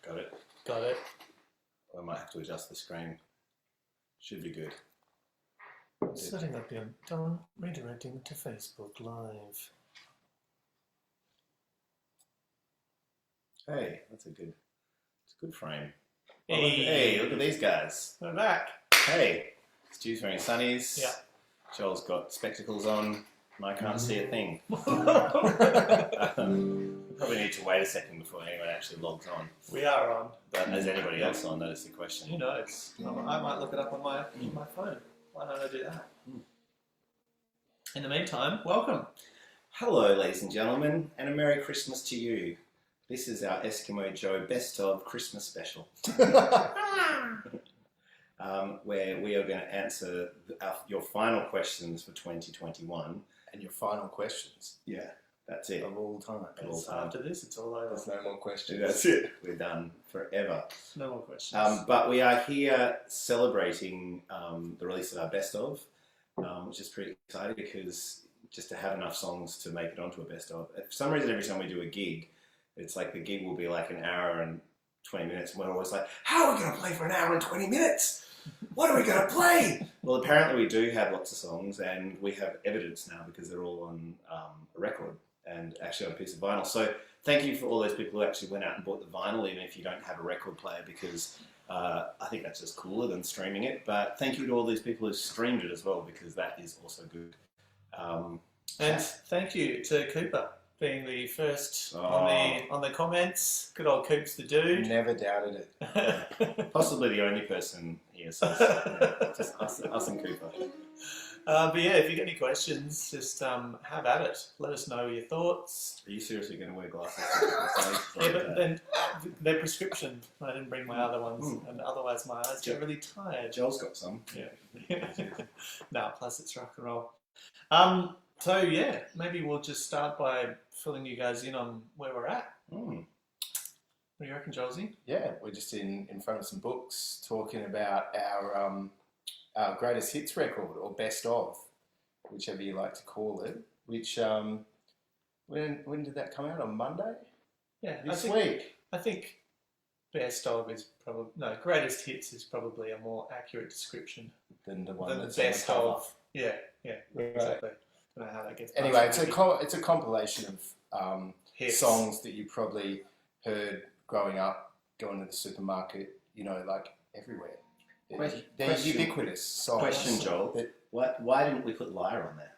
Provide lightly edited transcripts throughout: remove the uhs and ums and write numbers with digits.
Got it. Got it. I might have to adjust the screen. Should be good. Setting up your done. Redirecting to Facebook Live. Hey, it's a good frame. Hey. Hey, look at these guys. We're back. Hey, Stu's wearing sunnies. Yeah. Joel's got spectacles on. And I can't see a thing. We probably need to wait a second before anyone actually logs on. We are on. But is anybody else on? That is the question. Who knows? I might look it up on my phone. Why don't I do that? In the meantime, welcome. Hello, ladies and gentlemen, and a Merry Christmas to you. This is our Eskimo Joe Best of Christmas special, where we are going to answer your final questions for 2021. And your final questions. Yeah, that's it. Of all time. After this, it's all over. There's no more questions. That's it. We're done forever. No more questions. But we are here celebrating the release of our best of, which is pretty exciting because just to have enough songs to make it onto a best of. For some reason, every time we do a gig, it's like the gig will be like an hour and 20 minutes, and we're always like, how are we going to play for an hour and 20 minutes? What are we going to play? Well, apparently we do have lots of songs, and we have evidence now because they're all on a record and actually on a piece of vinyl. So thank you for all those people who actually went out and bought the vinyl, even if you don't have a record player, because I think that's just cooler than streaming it. But thank you to all these people who streamed it as well, because that is also good. And thank you to Cooper being the first on the comments. Good old Coops the dude. Never doubted it. Possibly the only person here. So just us and Cooper. But yeah, if you get any questions, just have at it. Let us know your thoughts. Are you seriously going to wear glasses? Yeah, but then they're prescription. I didn't bring my other ones, and otherwise my eyes get really tired. Joel's got some. Yeah. No, plus it's rock and roll. So yeah, maybe we'll just start by filling you guys in on where we're at. What do you reckon, Jolsey? Yeah, we're just in front of some books talking about our greatest hits record, or best of, whichever you like to call it. Which when did that come out? On Monday? Yeah, this week. I think best of is probably greatest hits is probably a more accurate description Than the one than that's the best on the cover. of. Yeah, exactly. Don't know how that gets. Anyway, it's a compilation of hits. songs that you probably heard growing up, going to the supermarket. You know, like everywhere. They're ubiquitous songs. Question, Joel. Why didn't we put Liar on there?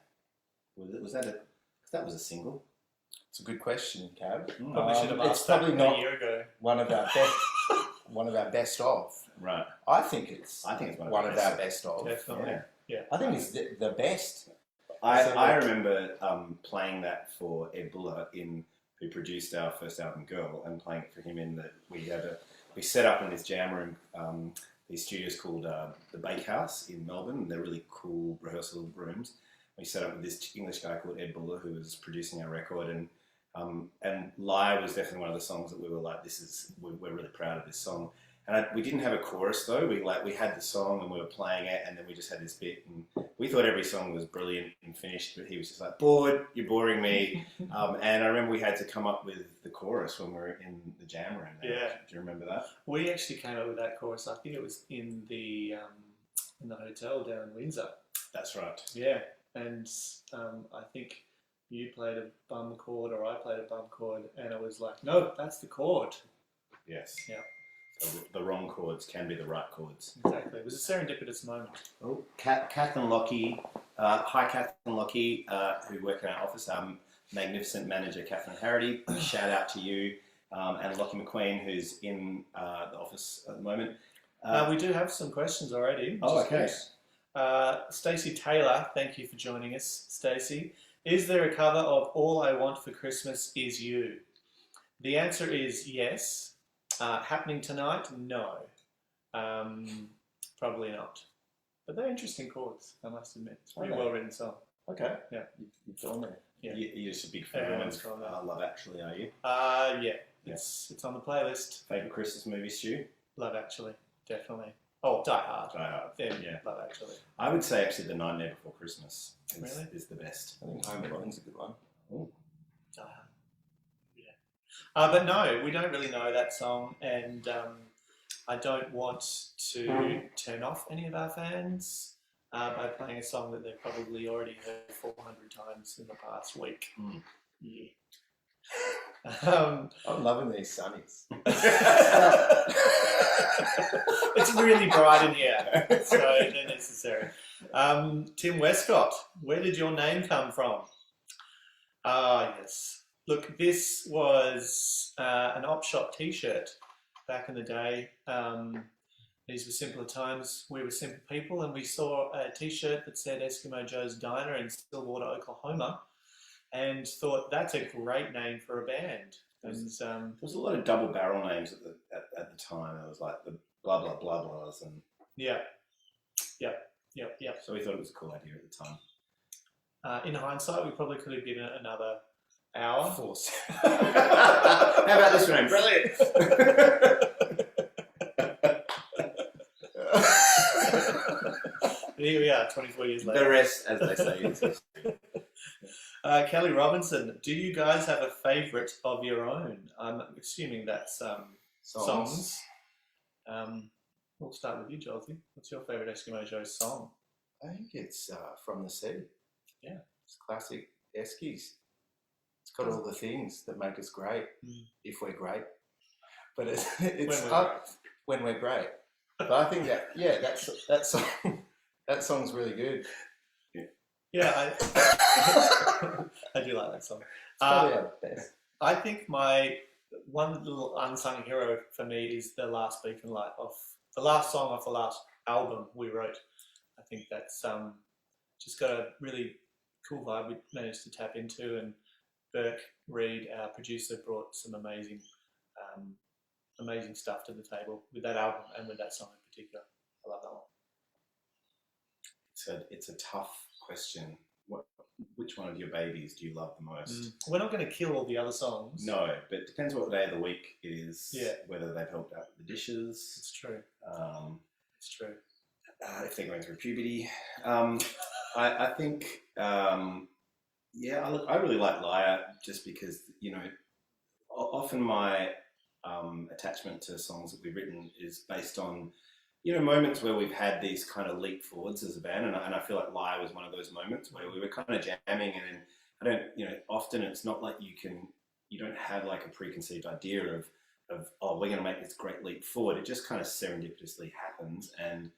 Was that because that was a single? It's a good question, Cav. Probably should have asked it's probably that not a year ago. one of our best of. Right. I think it's one of our best of. Definitely. Yeah. I think it's the best. I remember playing that for Ed Buller, who produced our first album, Girl, and playing it for him we set up in this jam room, these studios called the Bakehouse in Melbourne, and they're really cool rehearsal rooms. We set up with this English guy called Ed Buller, who was producing our record, and Liar was definitely one of the songs that we were like, we're really proud of this song. And we didn't have a chorus though. We had the song and we were playing it, and then we just had this bit, and we thought every song was brilliant and finished, but he was just like, bored, you're boring me. And I remember we had to come up with the chorus when we were in the jam room. Yeah. Do you remember that? We actually came up with that chorus. I think it was in the hotel down in Windsor. That's right. Yeah, and I think you played a bum chord or I played a bum chord, and it was like, no, that's the chord. Yes. Yeah. So the wrong chords can be the right chords. Exactly. It was a serendipitous moment. Oh, Kath and Lockie. Hi, Kath and Lockie, who work in our office. Magnificent manager, Catherine Harrity. Shout out to you. And Lockie McQueen, who's in the office at the moment. We do have some questions already. Okay. Stacey Taylor, thank you for joining us, Stacey. Is there a cover of All I Want for Christmas Is You? The answer is yes. Happening tonight? No. Probably not. But they're interesting chords, I must admit. It's a pretty well written song. Okay. Yeah. You've told me. Yeah. You're just a big fan Everyone's of got that. Love Actually, are you? Yeah. It's on the playlist. Favourite Christmas movie, Stu? Love Actually, definitely. Oh, Die Hard. Die Hard. Yeah. Love Actually. I would say actually The Nightmare Before Christmas Really? is the best. I think Home Alone's a good one. Ooh. Die Hard. Yeah. But no, we don't really know that song, and I don't want to turn off any of our fans by playing a song that they've probably already heard 400 times in the past week. Yeah. I'm loving these sunnies. It's really bright in here, so they're necessary. Tim Westcott, where did your name come from? Ah, yes. Look, this was an Op Shop t-shirt back in the day. These were simpler times. We were simple people, and we saw a t-shirt that said Eskimo Joe's Diner in Stillwater, Oklahoma, and thought that's a great name for a band. And there was a lot of double barrel names at the time. It was like the blah blah blah blahs and Yep. So we thought it was a cool idea at the time. In hindsight, we probably could have given it another hour. Force. How about this one? Brilliant. Here we are, 24 years later. The rest, as they say, is history. Kelly Robinson, do you guys have a favourite of your own? I'm assuming that's songs. We'll start with you, Josie. What's your favourite Eskimo Joe song? I think it's From the Sea. Yeah. It's classic Eskies. It's got all the things that make us great, if we're great. But it's when we're great. But I think that song's really good. Yeah, I do like that song. It's probably our best. I think my one little unsung hero for me is the last Beacon Light off the last song off the last album we wrote. I think that's just got a really cool vibe we managed to tap into, and Burke Reed, our producer, brought some amazing stuff to the table with that album and with that song in particular. I love that one. It's a tough question. Which one of your babies do you love the most? We're not going to kill all the other songs. No, but it depends what day of the week it is. Yeah. Whether they've helped out with the dishes. It's true. It's true. If they're going through puberty. I think, I really like Liar just because, often my attachment to songs that we've written is based on, moments where we've had these kind of leap forwards as a band, and I feel like Liar was one of those moments where we were kind of jamming, and often it's not like you don't have like a preconceived idea of we're going to make this great leap forward. It just kind of serendipitously happens, and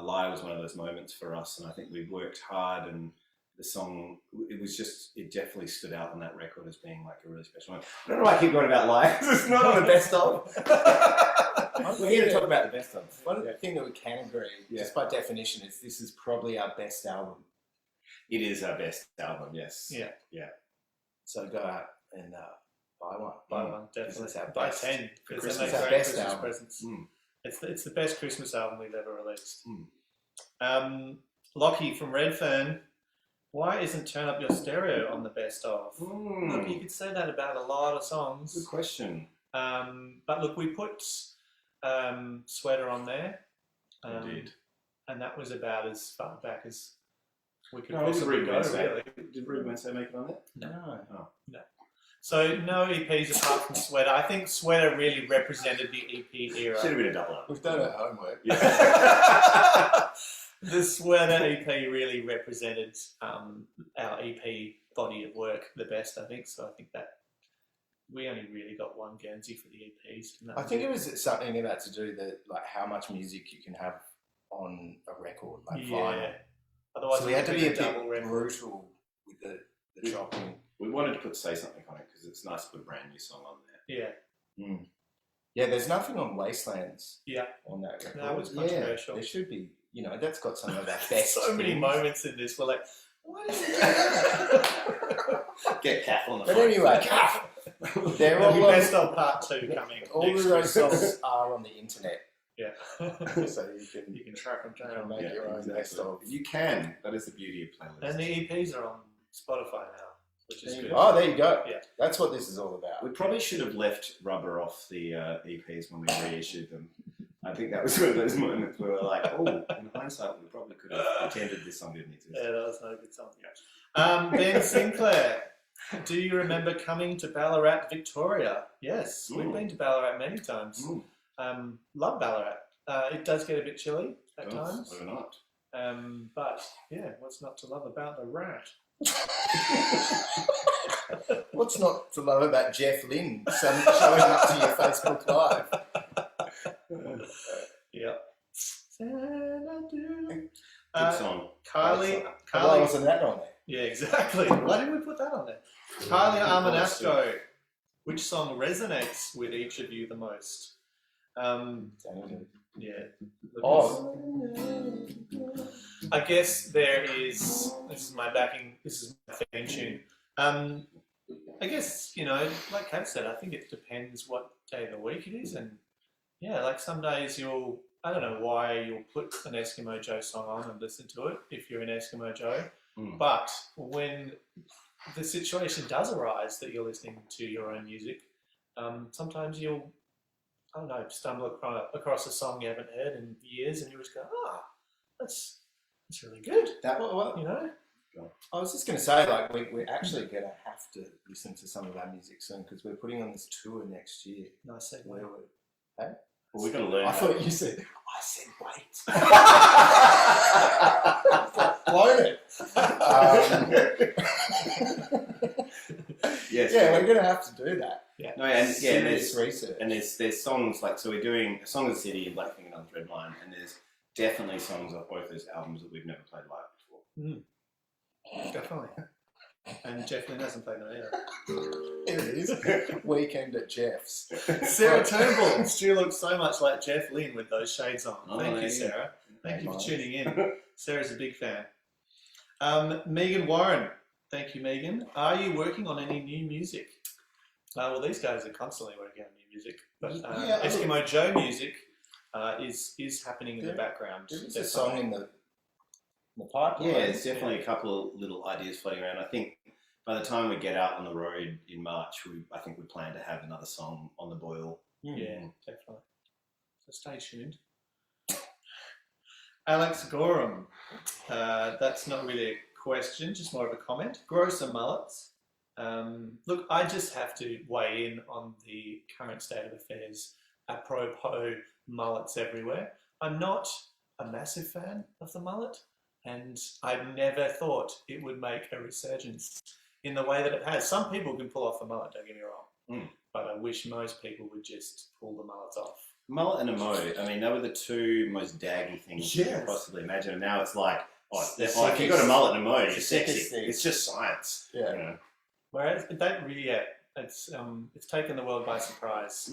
Liar was one of those moments for us, and I think we worked hard, and the song, it definitely stood out on that record as being like a really special one. I don't know why I keep going about Liar, because it's not on the best of. We're here to talk about the best of. One thing that we can agree, just by definition, is this is probably our best album. It is our best album, yes. Yeah. So go out and buy one. Buy one, definitely. It's our Buy best. 10. For Because Christmas. they make Our great best Christmas album. presents. It's the best Christmas album we've ever released. Lockie from Redfern, why isn't Turn Up Your Stereo on the best of? Look, you could say that about a lot of songs. Good question. But look, we put Sweater on there. Indeed. And that was about as far back as we could No, it was possibly Rude go, Wednesday. really. Did Rude Wednesday make it on there? No. No. So no EPs apart from Sweater. I think Sweater really represented the EP era. Should have been a double up. We've done our homework. Yeah. The Sweater EP really represented our EP body of work the best, I think. So I think that we only really got one Guernsey for the EPs. And that I think it was something about to do that, like how much music you can have on a record, like vinyl. Otherwise, So we had to be a double bit record. brutal with the chopping. We wanted to Say Something on it because it's nice to put a brand new song on there. Yeah. Yeah, there's nothing on Wastelands Yeah. on that record. That was controversial. There should be. That's got some of our best. So many things. moments in this. We're like, what is Get Kath on the But phone. anyway, they're There'll be all best of part 2 coming. all next of those Christmas. songs are on the internet, Yeah. so you can track them down. make your own best of. You can. That is the beauty of playlists. And the EPs are on Spotify now, which is good. Oh, there you go. Yeah. That's what this is all about. We probably should have left Rubber off the EPs when we reissued them. I think that was one of those moments where we're like, oh, in hindsight, we probably could have pretended this song didn't exist. Yeah, that was no good song. Ben Sinclair, Do you remember coming to Ballarat, Victoria? Yes, we've been to Ballarat many times. Love Ballarat. It does get a bit chilly at times. Why not? But yeah, what's not to love about the rat? What's not to love about Jeff Lynne showing up to your Facebook Live? Yeah. Good song. Kylie. Why wasn't that on there? Yeah, exactly. Why didn't we put that on there? Kylie Armanasco. Which song resonates with each of you the most? Yeah. Oh. I guess there is. This is my theme tune. I guess, like Kat said, I think it depends what day of the week it is, and yeah, like some days I don't know why you'll put an Eskimo Joe song on and listen to it if you're an Eskimo Joe, but when the situation does arise that you're listening to your own music, sometimes you'll, I don't know, stumble across a song you haven't heard in years, and you just go, that's really good. I was just going to say, like, we're actually going to have to listen to some of our music soon because we're putting on this tour next year. Nice segue. Well, we've got to learn. I thought you said, I said wait. Blown it. Yes. Yeah, we're going to have to do that. Yeah. No, and Serious research. And there's songs like, so we're doing a Song of the City and Black Finger and Red Line, and there's definitely songs off both those albums that we've never played live before. Definitely. And Jeff Lynne hasn't played it either. Here it is. Weekend at Jeff's. Sarah Turnbull. Stu looks so much like Jeff Lynne with those shades on. Oh, Thank you, yeah. Sarah. Thank you for tuning in. Sarah's a big fan. Megan Warren. Thank you, Megan. Are you working on any new music? Well, these guys are constantly working on new music. But EskimoJoeMusic is happening in the background. There's a song in the pipeline. Yeah, there's definitely a couple of little ideas floating around. I think by the time we get out on the road in March, I think we plan to have another song on the boil. Yeah, definitely. So stay tuned. Alex Gorham. That's not really a question, just more of a comment. Grow some mullets. Look, I just have to weigh in on the current state of affairs apropos mullets everywhere. I'm not a massive fan of the mullet, and I never thought it would make a resurgence in the way that it has. Some people can pull off a mullet, don't get me wrong, but I wish most people would just pull the mullets off. Mullet and a mode, I mean, they were the two most daggy things you could possibly imagine. And now it's like, if you got a mullet and a mode, you're sexy. It's just science. Yeah. You know? Whereas that really, it's taken the world by surprise.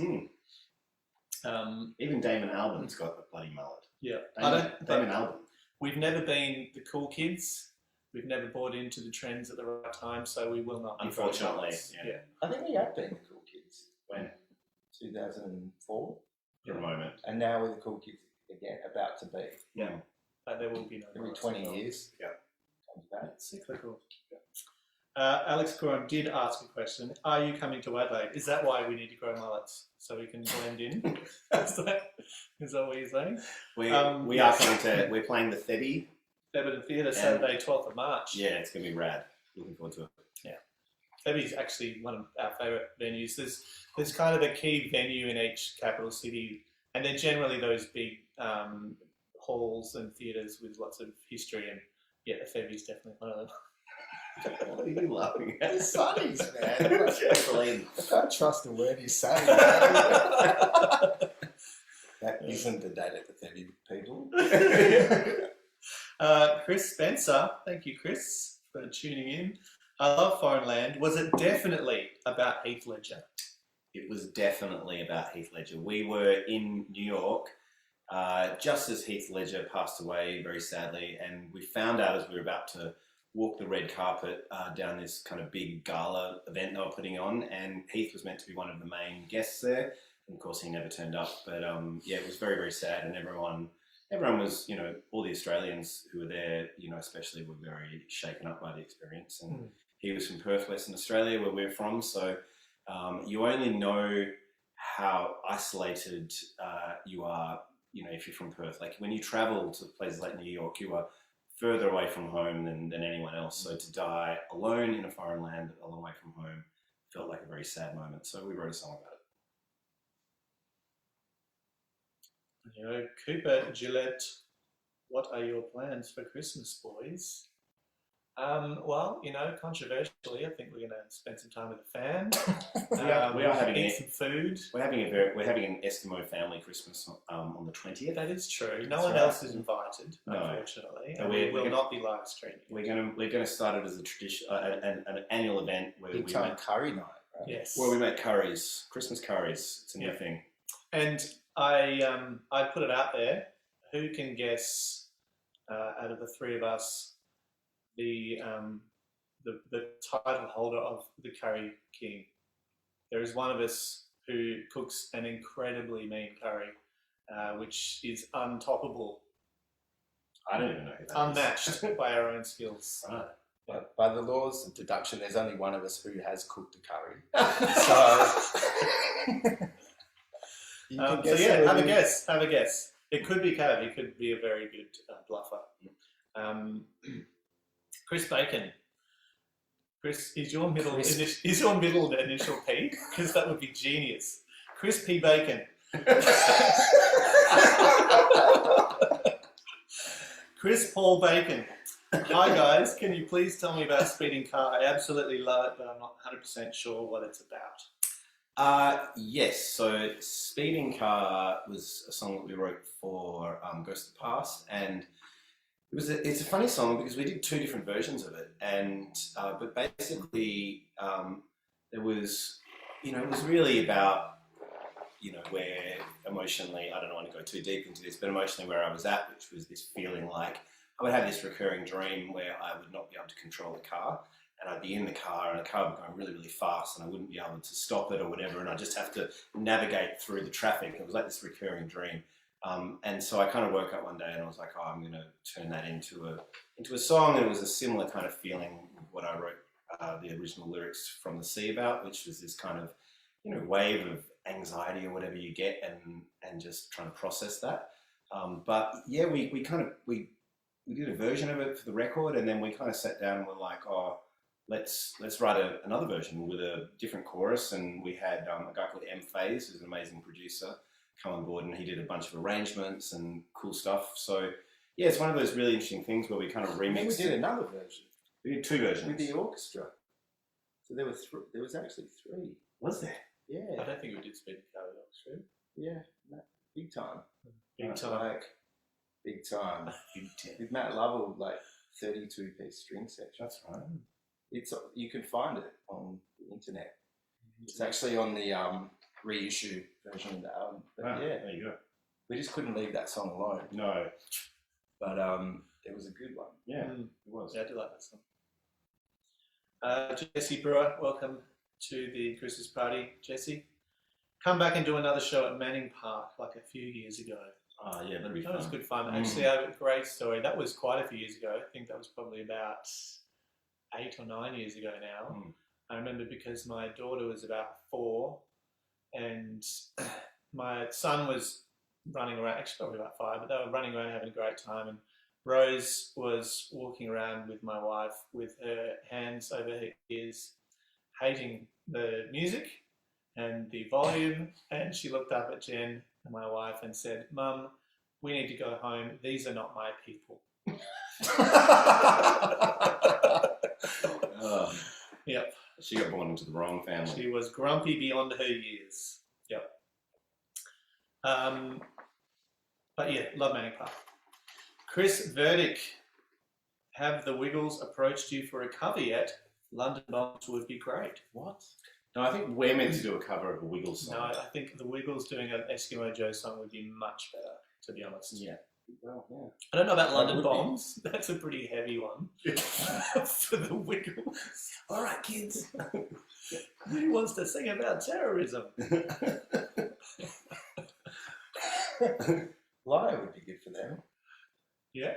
Even Damon Albarn's got a bloody mullet. Yeah. Damon Albarn. We've never been the cool kids. We've never bought into the trends at the right time, so we will not be. Unfortunately, yeah. I think we have been the cool kids. When? 2004. For a moment. And now we're the cool kids again, about to be. Yeah. But there will be no. Every 20 years. Yeah. Comes back. It's cyclical. Yeah. Alex Coram did ask a question. Are you coming to Adelaide? Is that why we need to grow mullets? So we can blend in? Is that what you're saying? We are coming to, we're playing the Thebby. Theberton Theatre, Saturday, 12th of March. Yeah, it's going to be rad. Looking forward to it. Yeah. Thebby's actually one of our favourite venues. There's kind of a key venue in each capital city, and they're generally those big halls and theatres with lots of history, and yeah, the Thebby's definitely one of them. What are you laughing at? It's sunnies, man. I can't trust a word he's saying. That isn't the date at the 30 people. Chris Spencer, thank you, Chris, for tuning in. I love Foreign Land. Was it definitely about Heath Ledger? It was definitely about Heath Ledger. We were in New York just as Heath Ledger passed away very sadly, and we found out as we were about to walk the red carpet down this kind of big gala event they were putting on, and Heath was meant to be one of the main guests there, and of course he never turned up. But yeah, it was very, very sad, and everyone was, all the Australians who were there, especially were very shaken up by the experience. And he was from Perth, Western Australia, where we're from, so you only know how isolated you are, if you're from Perth. Like when you travel to places like New York, you are further away from home than anyone else. So to die alone in a foreign land, a long way from home, felt like a very sad moment. So we wrote a song about it. You know, Cooper, Gillette, what are your plans for Christmas, boys? Well, you know, controversially, I think we're going to spend some time with the fam. We are having eat some food. We're having an Eskimo family Christmas on the 20th. That is true. No That's one right. else is invited, No. unfortunately. No, And we're we will gonna- not be live streaming. We're gonna start it as a tradition, an annual event where Big we time make, curry night, right? Yes. we make curries, Christmas curries. It's a new Yeah. thing. And I put it out there. Who can guess out of the three of us the title holder of the Curry King? There is one of us who cooks an incredibly mean curry, which is untoppable, I don't even know who that is. unmatched by our own skills. Right. But by the laws of deduction, there's only one of us who has cooked a curry. So, you can So guess yeah, who have a it is. guess. Have a guess. It could be Cav. He could be a very good bluffer. Chris Bacon. Chris, is your middle initial P? Because that would be genius. Chris P. Bacon. Chris Paul Bacon. Hi guys, can you please tell me about Speeding Car? I absolutely love it, but I'm not 100% sure what it's about. Yes, so Speeding Car was a song that we wrote for Ghost of the Past, and it's a funny song because we did two different versions of it, and but basically it was really about where emotionally, I don't want to go too deep into this, but emotionally where I was at, which was this feeling like I would have this recurring dream where I would not be able to control the car, and I'd be in the car and the car would be going really, really fast and I wouldn't be able to stop it or whatever, and I just have to navigate through the traffic. It was like this recurring dream. And so I kind of woke up one day and I was like, oh, I'm going to turn that into a song. And it was a similar kind of feeling what I wrote the original lyrics From the Sea about, which was this kind of wave of anxiety or whatever you get, and just trying to process that. But yeah, we did a version of it for the record, and then we kind of sat down and were like, oh, let's write another version with a different chorus. And we had a guy called M Phase, who's an amazing producer, come on board, and he did a bunch of arrangements and cool stuff. So yeah, it's one of those really interesting things where we kind of And then remixed we did it. another version We did two versions. with the orchestra. So there was actually three. Was there? Yeah, I don't think we did Speeding Car with Oxford. yeah, big time. Big time. Like, big time. With Matt Lovell, like 32-piece string section. That's right. You can find it on the internet. It's actually on the reissue version of the album. But Ah, yeah, there you go. we just couldn't leave that song alone. No. But it was a good one. Yeah, Mm. it was. Yeah, I do like that song. Jesse Brewer, welcome to the Christmas party. Jesse, come back and do another show at Manning Park like a few years ago. Yeah, that'd be That was fun. good fun. Mm. Actually, I have a great story. That was quite a few years ago. I think that was probably about 8 or 9 years ago now. Mm. I remember because my daughter was about 4 and my son was running around, actually probably about 5, but they were running around having a great time, and Rose was walking around with my wife with her hands over her ears, hating the music and the volume, and she looked up at Jen, my wife, and said, "Mum, we need to go home. These are not my people." Yep. She got born into the wrong family. She was grumpy beyond her years. Yep. But yeah, love Manning Park. Chris Verdick, have the Wiggles approached you for a cover yet? London Bombs would be great. What? No, I think we're meant to do a cover of a Wiggles No, song. I think the Wiggles doing an Eskimo Joe song would be much better, to be honest. Yeah. Well, yeah. I don't know about That London would be. Bombs. That's a pretty heavy one for the Wiggles. All right, kids. Who wants to sing about terrorism? Liar would be good for them. Yeah.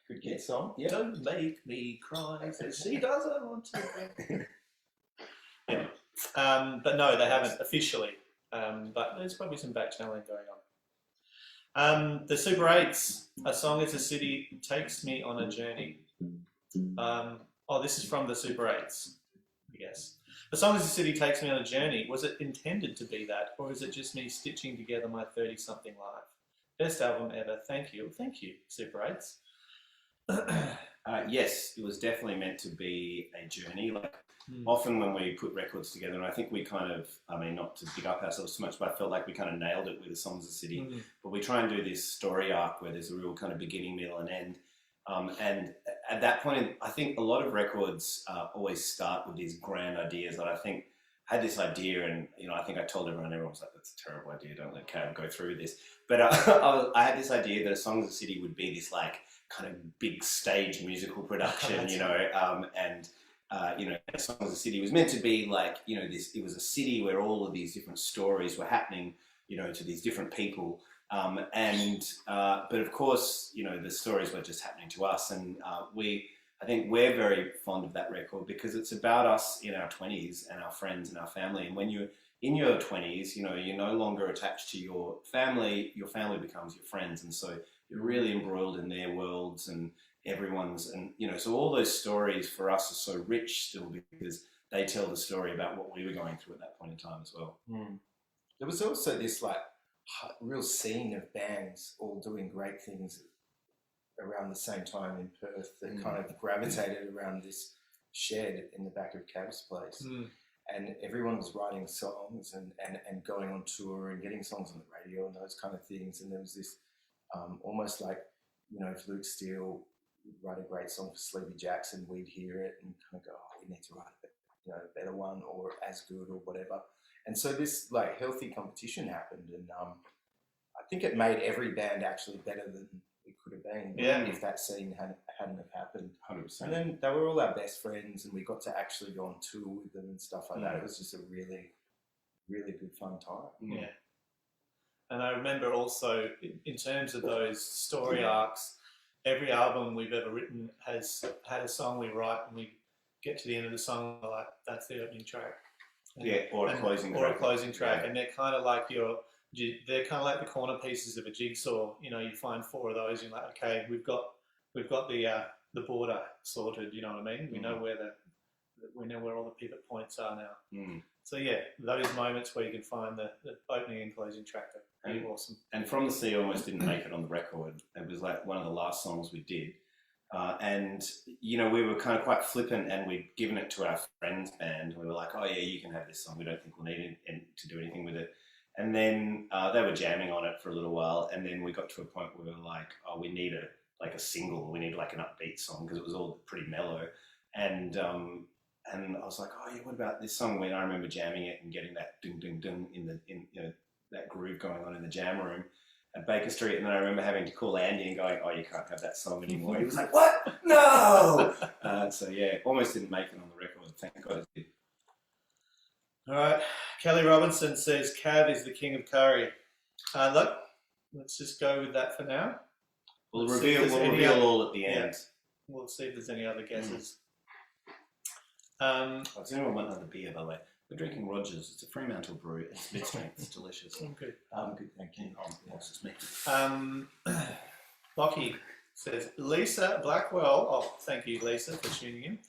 Good kid song. Yeah. Don't make me cry, says she doesn't want to. Yeah. But no, they haven't officially. But there's probably some back channeling going The Super 8s, A Song is a City Takes Me on a Journey. This is from the Super 8s, I guess. A Song is a City Takes Me on a Journey. Was it intended to be that, or is it just me stitching together my 30-something life? Best album ever. Thank you. Thank you, Super 8s. Yes, it was definitely meant to be a journey. Like often when we put records together, and I think we kind of, not to big up ourselves too much, but I felt like we kind of nailed it with the Songs of the City. But we try and do this story arc where there's a real kind of beginning, middle, and end. And at that point, I think a lot of records always start with these grand ideas that I think had this idea, and I think I told everyone was like, "That's a terrible idea. Don't let Cav go through this." But I had this idea that A Songs of the City would be this like kind of big stage musical production, A Songs of the City was meant to be like this. It was a city where all of these different stories were happening, to these different people. But of course, the stories were just happening to us, and I think we're very fond of that record because it's about us in our 20s and our friends and our family. And when you're in your 20s, you're no longer attached to your family becomes your friends. And so you're really embroiled in their worlds and everyone's, and, so all those stories for us are so rich still because they tell the story about what we were going through at that point in time as well. There was also this like real scene of bands all doing great things around the same time in Perth that kind of gravitated around this shed in the back of Cav's place. And everyone was writing songs and going on tour and getting songs on the radio and those kind of things. And there was this almost like, if Luke Steele would write a great song for Sleepy Jackson, we'd hear it and kind of go, oh, we need to write a better one or as good or whatever. And so this like healthy competition happened, and I think it made every band actually better than it could have been if that scene hadn't have happened. 100%. And then they were all our best friends, and we got to actually go on tour with them and stuff like that. It was just a really, really good fun time. Yeah. And I remember also, in terms of those story arcs, every album we've ever written has had a song we write, and we get to the end of the song, we're like, that's the opening track. Or a closing track. And they're kind of like they're kind of like the corner pieces of a jigsaw. You find 4 of those, and you're like, okay, we've got the border sorted. You know what I mean? We know where all the pivot points are now. So yeah, those moments where you can find the opening and closing track are pretty awesome. And From the Sea almost didn't make it on the record. It was like one of the last songs we did. We were kind of quite flippant, and we'd given it to our friend's band. We were like, oh yeah, you can have this song. We don't think we'll need it to do anything with it. And then they were jamming on it for a little while. And then we got to a point where we were like, oh, we need a single. We need like an upbeat song because it was all pretty mellow. And I was like, oh yeah, what about this song? When I remember jamming it and getting that ding ding ding in that groove going on in the jam room at Baker Street, and then I remember having to call Andy and going, oh, you can't have that song anymore. He was like, what? No! So yeah, almost didn't make it on the record. Thank God it did. All right. Kelly Robinson says, Cav is the king of curry. Look, let's just go with that for now. We'll reveal all at the end. We'll see if there's any other guesses. Does anyone want another beer, by the way? We're drinking Rogers. It's a Fremantle brew. It's mid-strength. It's delicious. Good. Good, thank you. It's just me. Lockie says, Lisa Blackwell. Oh, thank you, Lisa, for tuning in.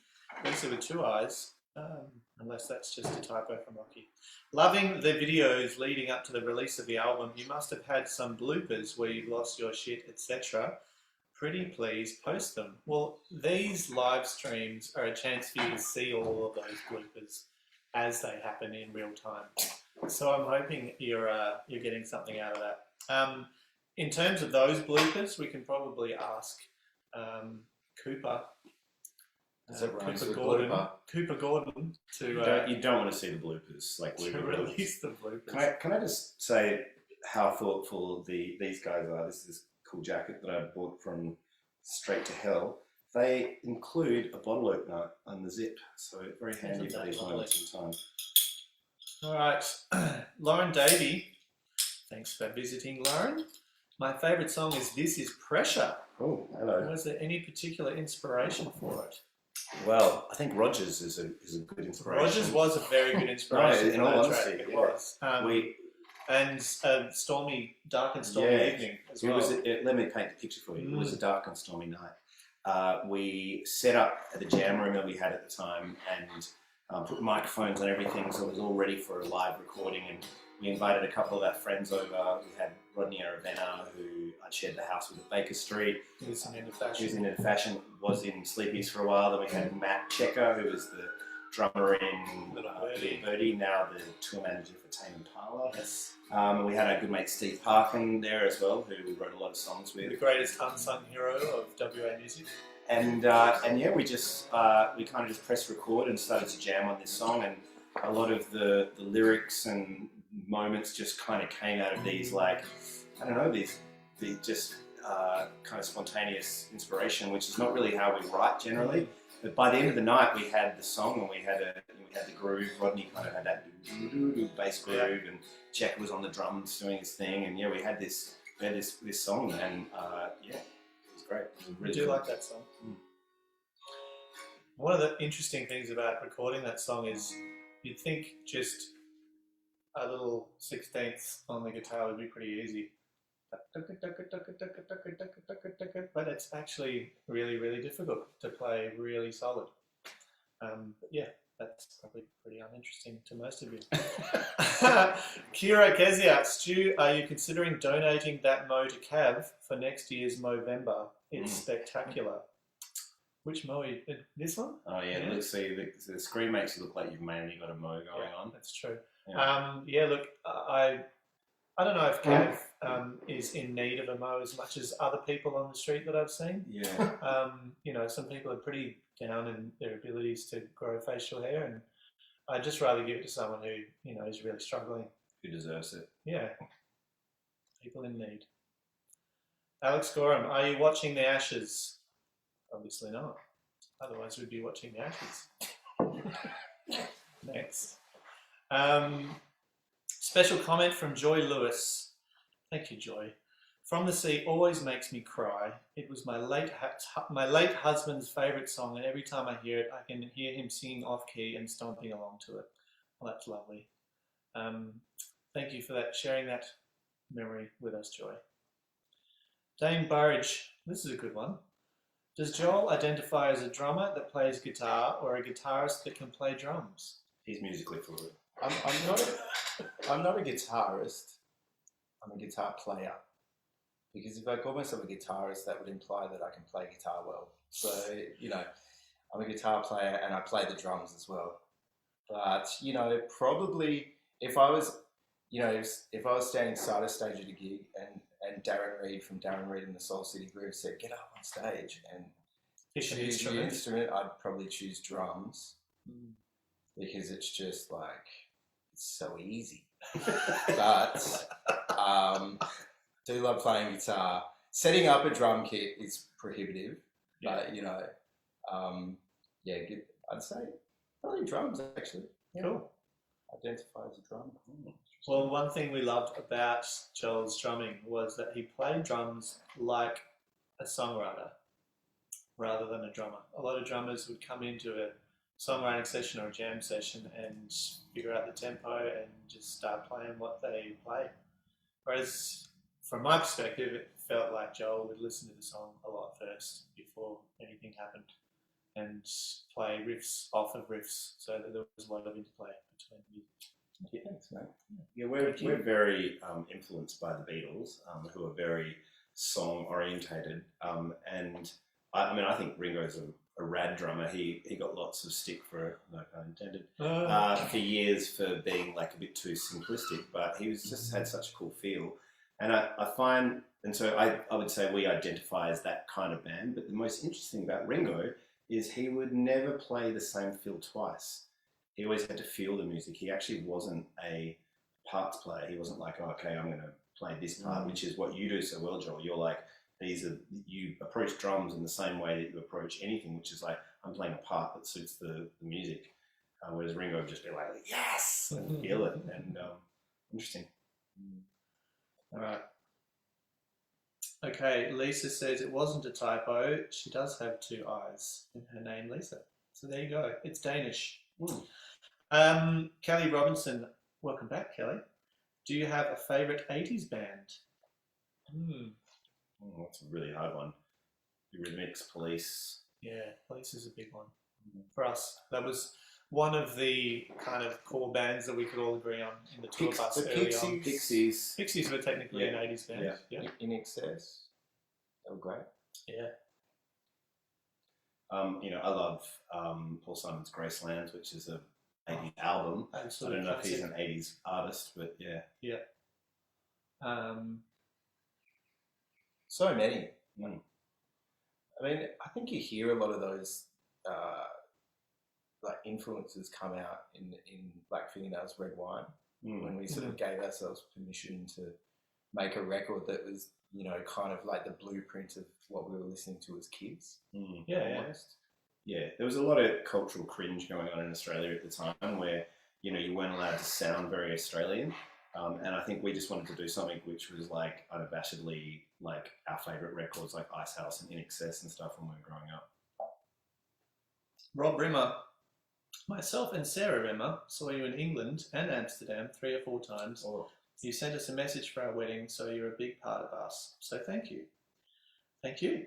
Lisa with 2 eyes, unless that's just a typo from Lockie. Loving the videos leading up to the release of the album. You must have had some bloopers where you've lost your shit, etc. Pretty please post them. Well, these live streams are a chance for you to see all of those bloopers as they happen in real time. So I'm hoping you're getting something out of that. In terms of those bloopers, we can probably ask Cooper. Cooper Gordon to you don't want to see the bloopers, like we release the bloopers. Can I just say how thoughtful these guys are? This is a cool jacket that I bought from Straight to Hell. They include a bottle opener on the zip, so very handy for these moments in time. All right, Lauren Davey. Thanks for visiting, Lauren. My favourite song is This Is Pressure. Oh, hello. Was there any particular inspiration for it? Well, I think Rogers is a good inspiration. Rogers was a very good inspiration. No, in all honesty, it was. And a stormy, dark and stormy evening as well. Let me paint the picture for you. It was a dark and stormy night. We set up at the jam room that we had at the time and put microphones and everything, so it was all ready for a live recording. And we invited a couple of our friends over. We had Rodney Aravena, who I shared the house with at Baker Street. He was in End of Fashion. He was in End of Fashion, was in Sleepy's for a while. Then we had Matt Checker, who was the drummer in Little Birdie, now the tour manager for Tame Impala. Yes. We had our good mate Steve Parkin there as well, who we wrote a lot of songs with. The greatest unsung hero of WA music. And yeah, we kind of just pressed record and started to jam on this song, and a lot of the lyrics and moments just kind of came out of these, like, I don't know, these just kind of spontaneous inspiration, which is not really how we write generally. But by the end of the night, we had the song and we had the groove. Rodney kind of had that bass groove, and Jack was on the drums doing his thing, and yeah, we had this song, and yeah, it was great. It was really like that song. One of the interesting things about recording that song is you'd think just a little 16th on the guitar would be pretty easy. But it's actually really, really difficult to play really solid. But yeah, that's probably pretty uninteresting to most of you. Kira Kezia, Stu, are you considering donating that Mo to Cav for next year's Movember? It's spectacular. Which Mo? This one? Oh yeah, Yeah. Let's see. The screen makes it look like you've mainly got a Mo going on. That's true. Yeah. Yeah, look, I don't know if Cav is in need of a Mo as much as other people on the street that I've seen. Yeah. You know, some people are pretty down in their abilities to grow facial hair, and I'd just rather give it to someone who, you know, is really struggling. Who deserves it? Yeah. People in need. Alex Gorham, are you watching The Ashes? Obviously not. Otherwise we'd be watching The Ashes. Next. Special comment from Joy Lewis. Thank you, Joy. From the Sea always makes me cry. It was my late husband's favourite song, and every time I hear it, I can hear him singing off key and stomping along to it. Well, that's lovely. Thank you for that, sharing that memory with us, Joy. Dame Burridge, this is a good one. Does Joel identify as a drummer that plays guitar or a guitarist that can play drums? He's musically fluid. I'm not a guitarist. I'm a guitar player. Because if I call myself a guitarist, that would imply that I can play guitar well. So, you know, I'm a guitar player and I play the drums as well. But, you know, probably if I was standing side of stage at a gig and Darren Reed from Darren Reed and the Soul City Groove said, get up on stage and choose your instrument, I'd probably choose drums. Because it's just like, it's so easy. But do love playing guitar. Setting up a drum kit is prohibitive, but you know, yeah, I'd say probably drums actually. Yeah. Cool. Identify as a drummer. Well, one thing we loved about Joel's drumming was that he played drums like a songwriter rather than a drummer. A lot of drummers would come into a songwriting session or a jam session and figure out the tempo and just start playing what they play. Whereas from my perspective, it felt like Joel would listen to the song a lot first before anything happened and play riffs off of riffs so that there was a lot of interplay between you. Yeah, thanks, mate. Yeah, we're very influenced by the Beatles, who are very song orientated, and I think Ringo's a rad drummer. He got lots of stick for, no pun intended, for years for being like a bit too simplistic, but he was just had such a cool feel. And I find, and so I would say we identify as that kind of band, but the most interesting about Ringo is he would never play the same fill twice. He always had to feel the music. He actually wasn't a parts player. He wasn't like, oh, okay, I'm going to play this part, which is what you do so well, Joel. You're like, you approach drums in the same way that you approach anything, which is like, I'm playing a part that suits the music. Whereas Ringo would just be like, yes, and feel it. And interesting. All right. Okay, Lisa says it wasn't a typo. She does have two eyes in her name, Lisa. So there you go. It's Danish. Kelly Robinson, welcome back, Kelly. Do you have a favourite 80s band? That's a really hard one. Eurythmics, Police. Yeah, Police is a big one. For us, that was one of the kind of core bands that we could all agree on in the tour bus early on. Pixies. Pixies were technically an 80s band. Yeah. In Excess. They were great. Yeah. I love Paul Simon's Graceland, which is a 80s album. Absolute I don't know if he's classic. an 80s artist, but yeah. Yeah. So many. Mm. I mean, I think you hear a lot of those like influences come out in Black Fingernails Red Wine when we sort of gave ourselves permission to make a record that was, kind of like the blueprint of what we were listening to as kids. Yeah. Almost. Yeah, there was a lot of cultural cringe going on in Australia at the time where, you weren't allowed to sound very Australian. And I think we just wanted to do something which was like unabashedly like our favourite records like Ice House and In Excess and stuff when we were growing up. Rob Rimmer. Myself and Sarah Rimmer saw you in England and Amsterdam 3 or 4 times. Oh. You sent us a message for our wedding, so you're a big part of us. So thank you. Thank you.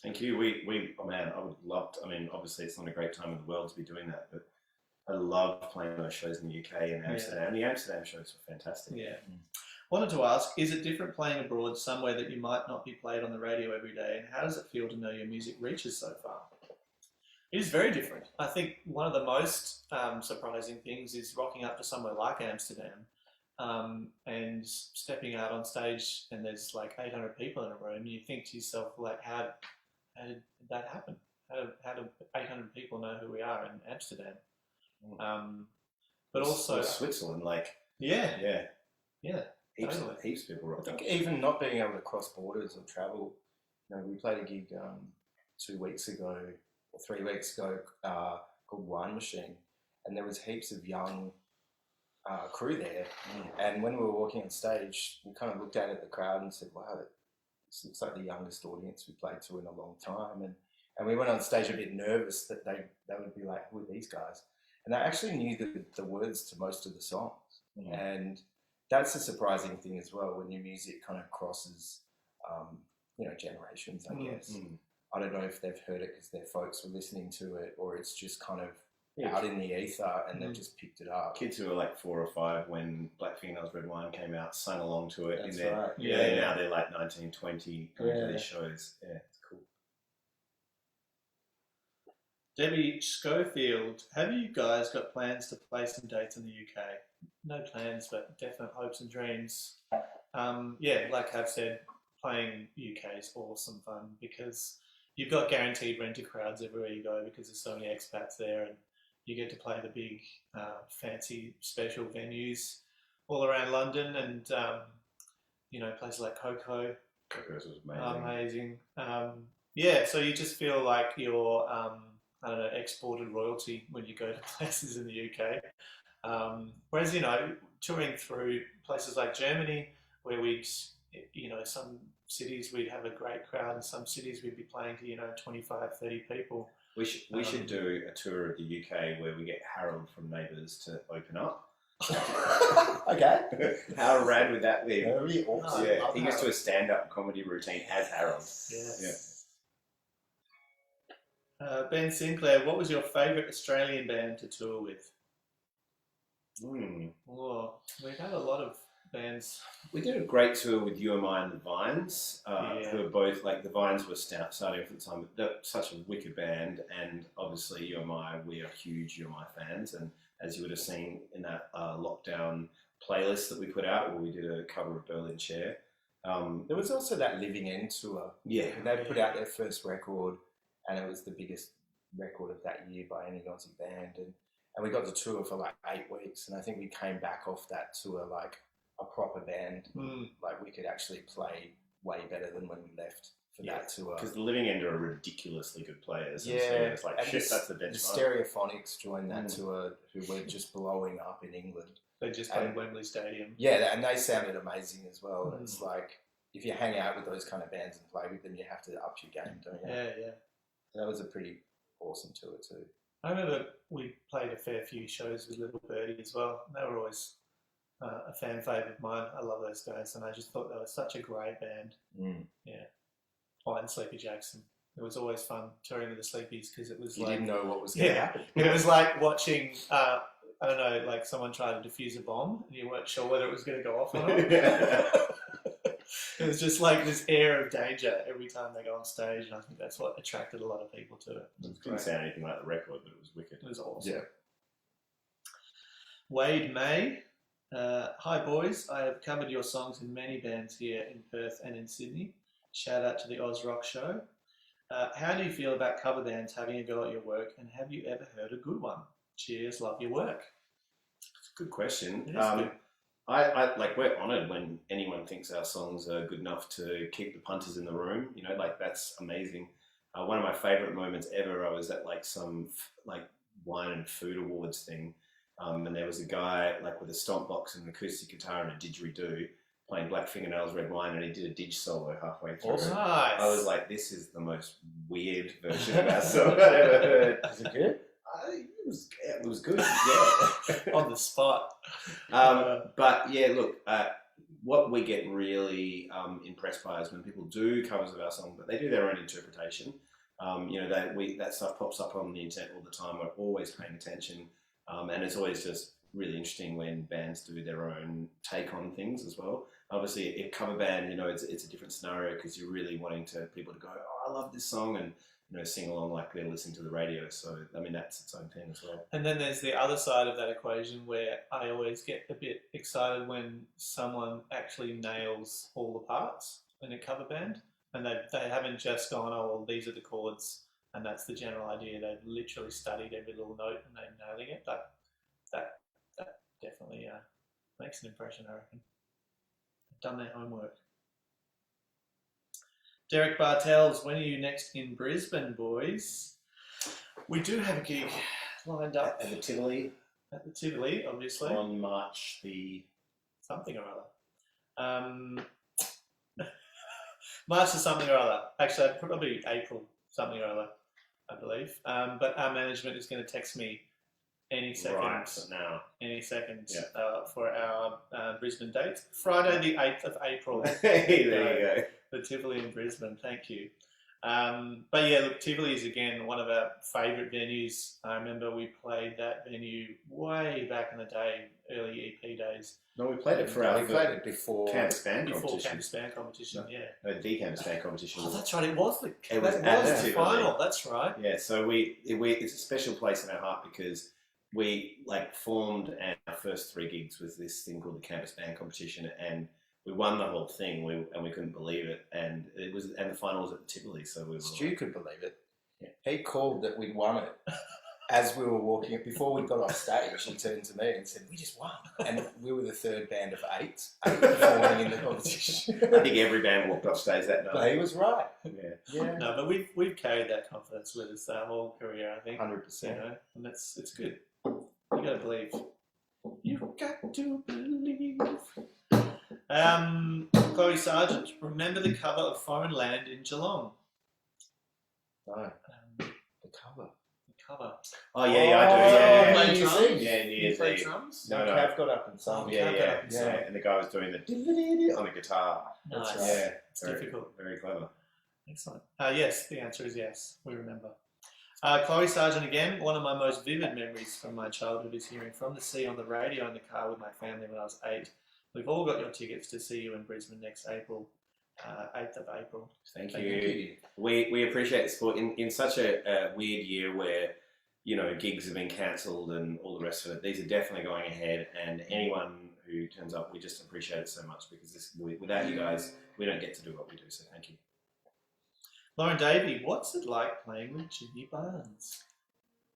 Thank you. I would love to, obviously it's not a great time in the world to be doing that, but I love playing those shows in the UK and Amsterdam. The Amsterdam shows were fantastic. Yeah. Wanted to ask, is it different playing abroad somewhere that you might not be played on the radio every day, and how does it feel to know your music reaches so far? It is very different. I think one of the most surprising things is rocking up to somewhere like Amsterdam and stepping out on stage and there's like 800 people in a room and you think to yourself, like, how did that happen? How do 800 people know who we are in Amsterdam? But also Switzerland, yeah, heaps totally. Heaps of people rock I up. think even not being able to cross borders or travel, we played a gig 2 weeks ago or 3 weeks ago called Wine Machine, and there was heaps of young crew there. And when we were walking on stage, we kind of looked out at the crowd and said, wow, this looks like the youngest audience we played to in a long time. And we went on stage a bit nervous that they would be like, who are these guys? And they actually knew the words to most of the songs. And that's a surprising thing as well, when your music kind of crosses, generations, I guess. I don't know if they've heard it because their folks were listening to it, or it's just kind of out in the ether and they've just picked it up. Kids who were like 4 or 5 when Black Fingernails Red Wine came out sang along to it. That's in their, right. Now they're like 19, 20, going to these shows. Yeah, it's cool. Debbie Schofield, have you guys got plans to play some dates in the UK? No plans, but definite hopes and dreams. Like I've said, playing UK is awesome fun because you've got guaranteed renter crowds everywhere you go because there's so many expats there, and you get to play the big, fancy, special venues all around London, and places like Coco. Coco's was amazing. So you just feel like you're exported royalty when you go to places in the UK. Whereas, touring through places like Germany, where we'd, some cities we'd have a great crowd, and some cities we'd be playing to, 25, 30 people. We should do a tour of the UK where we get Harold from Neighbours to open up. Okay. How rad would that be? Very awesome. Yeah, he gets to a stand-up comedy routine as Harold. Yes. Yeah. Ben Sinclair, what was your favourite Australian band to tour with? Oh, we've had a lot of bands. We did a great tour with UMI and the Vines, who are both, like, the Vines were starting off at the time, but they're such a wicked band, and obviously UMI, we are huge UMI fans, and as you would have seen in that lockdown playlist that we put out, where we did a cover of Berlin Chair. There was also that Living End tour. Yeah. They put out their first record, and it was the biggest record of that year by any Aussie band, and we got to tour for like 8 weeks, and I think we came back off that tour like a proper band. Like we could actually play way better than when we left for that tour. Because the Living End are ridiculously good players. Yeah, and so it's like, and shit, that's the benchmark. The Stereophonics joined that tour, who were just blowing up in England. They just played Wembley Stadium. Yeah, and they sounded amazing as well. And it's like, if you hang out with those kind of bands and play with them, you have to up your game, don't you? Yeah. That was a pretty awesome tour too. I remember we played a fair few shows with Little Birdie as well. They were always a fan favourite of mine. I love those guys, and I just thought they were such a great band. Yeah. Oh, and Sleepy Jackson. It was always fun touring with the Sleepies because it was You like didn't know what was going to happen. it was like watching. I don't know, like someone tried to defuse a bomb and you weren't sure whether it was going to go off or not. It was just like this air of danger every time they go on stage, and I think that's what attracted a lot of people to it. It didn't sound anything like the record, but it was wicked. It was awesome. Yeah. Wade May. Hi boys, I have covered your songs in many bands here in Perth and in Sydney. Shout out to the Oz Rock Show. How do you feel about cover bands having a go at your work, and have you ever heard a good one? Cheers, love your work. It's a good question. It is good. I like, we're honoured when anyone thinks our songs are good enough to keep the punters in the room. You know, like that's amazing. One of my favourite moments ever, I was at like some like wine and food awards thing, and there was a guy like with a stomp box and an acoustic guitar and a didgeridoo playing Black Fingernails Red Wine, and he did a didge solo halfway through. Awesome. Nice. I was like, this is the most weird version of our song I've ever heard. Is it good? It was good, yeah. On the spot. But yeah, look, what we get really impressed by is when people do covers of our song, but they do their own interpretation. You know, that stuff pops up on the internet all the time. We're always paying attention, and it's always just really interesting when bands do their own take on things as well. Obviously, a cover band, you know, it's a different scenario because you're really wanting people to go, oh, I love this song, and you know, sing along like they're listening to the radio. So, I mean, that's its own thing as well. And then there's the other side of that equation where I always get a bit excited when someone actually nails all the parts in a cover band, and they haven't just gone, oh, well, these are the chords and that's the general idea. They've literally studied every little note and they're nailing it. But that definitely makes an impression, I reckon. They've done their homework. Derek Bartels, when are you next in Brisbane, boys? We do have a gig lined up. At the Tivoli. At the Tivoli, obviously. On March the... something or other. March or something or other. Actually, probably April something or other, I believe. But our management is going to text me any second. Right now. Any second, yeah. For our Brisbane date. Friday the 8th of April. Hey, there you go. The Tivoli in Brisbane, thank you. But yeah, look, Tivoli is again one of our favourite venues. I remember we played that venue way back in the day, early EP days. No, we played it for we played it before campus band before competition. Campus Band competition, yeah. No, the campus band competition. Oh, that's right. It was the Tivoli. final. That's right. Yeah, so it's a special place in our heart because we like formed, and our first 3 gigs was this thing called the campus band competition, and we won the whole thing, and we couldn't believe it, and the final was at the Tivoli, so we were. Stu could believe it. Yeah. He called that we'd won it as we were walking. Before we got off stage, he turned to me and said, "We just won," and we were the 3rd band of 8 performing in the competition. I think every band walked off stage that night. But he was right. Yeah. No, but we've carried that confidence with us our whole career, I think. 100%. You know, and it's good. You got to believe. You've got to believe. Chloe Sargent, remember the cover of Foreign Land in Geelong? No. The cover. The cover. Oh yeah, I do. Play New drums? Year's Eve. Yeah, New You Year's play Eve. drums? No, No. Cav got up and sung. Yeah. Yeah. And the guy was doing the on a guitar. Nice. That's right. Yeah, It's difficult. Very clever. Excellent. Yes, the answer is yes. We remember. Chloe Sargent again. One of my most vivid memories from my childhood is hearing From the Sea on the radio in the car with my family when I was 8. We've all got your tickets to see you in Brisbane next April, 8th of April. Thank you. We appreciate the support in such a weird year where, you know, gigs have been cancelled and all the rest of it. These are definitely going ahead, and anyone who turns up, we just appreciate it so much because without you guys, we don't get to do what we do. So thank you. Lauren Davey, what's it like playing with Jimmy Barnes?